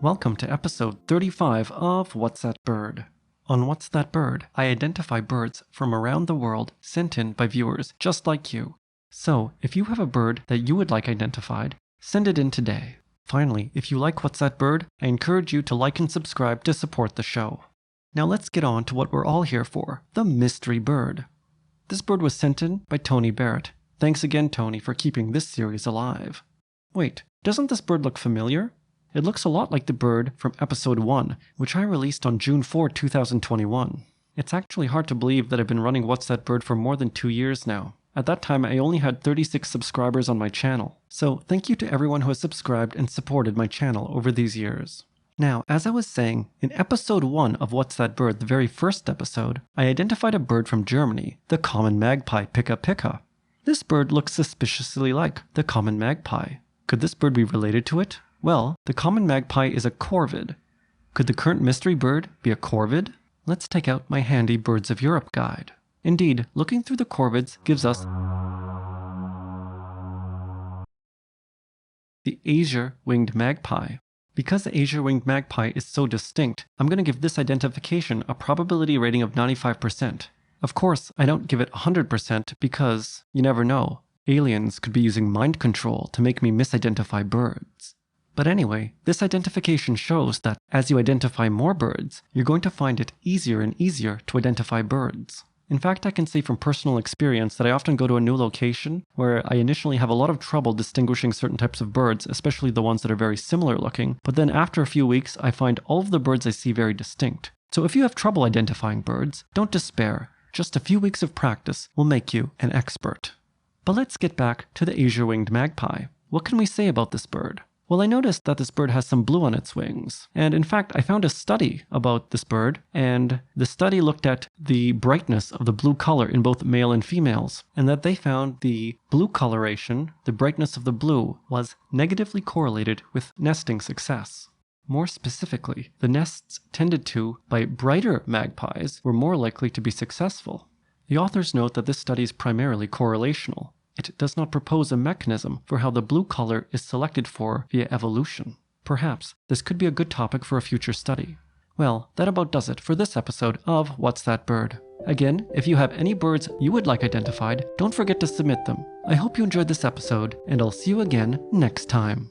Welcome to episode 35 of What's That Bird? On What's That Bird, I identify birds from around the world sent in by viewers just like you. So, if you have a bird that you would like identified, send it in today. Finally, if you like What's That Bird, I encourage you to like and subscribe to support the show. Now let's get on to what we're all here for, the mystery bird. This bird was sent in by Tony Barrett. Thanks again, Tony, for keeping this series alive. Wait, doesn't this bird look familiar? It looks a lot like the bird from episode 1, which I released on June 4, 2021. It's actually hard to believe that I've been running What's That Bird for more than 2 years now. At that time, I only had 36 subscribers on my channel. So thank you to everyone who has subscribed and supported my channel over these years. Now, as I was saying, in episode 1 of What's That Bird, the very first episode, I identified a bird from Germany, the common magpie pica pica. This bird looks suspiciously like the common magpie. Could this bird be related to it? Well, the common magpie is a corvid. Could the current mystery bird be a corvid? Let's take out my handy Birds of Europe guide. Indeed, looking through the corvids gives us the azure-winged magpie. Because the azure-winged magpie is so distinct, I'm going to give this identification a probability rating of 95%. Of course, I don't give it 100% because, you never know, aliens could be using mind control to make me misidentify birds. But anyway, this identification shows that as you identify more birds, you're going to find it easier and easier to identify birds. In fact, I can say from personal experience that I often go to a new location where I initially have a lot of trouble distinguishing certain types of birds, especially the ones that are very similar looking, but then after a few weeks, I find all of the birds I see very distinct. So if you have trouble identifying birds, don't despair. Just a few weeks of practice will make you an expert. But let's get back to the azure-winged magpie. What can we say about this bird? Well, I noticed that this bird has some blue on its wings. And in fact, I found a study about this bird, and the study looked at the brightness of the blue color in both male and females, and that they found the blue coloration, the brightness of the blue, was negatively correlated with nesting success. More specifically, the nests tended to by brighter magpies were more likely to be successful. The authors note that this study is primarily correlational. It does not propose a mechanism for how the blue color is selected for via evolution. Perhaps this could be a good topic for a future study. Well, that about does it for this episode of What's That Bird? Again, if you have any birds you would like identified, don't forget to submit them. I hope you enjoyed this episode, and I'll see you again next time.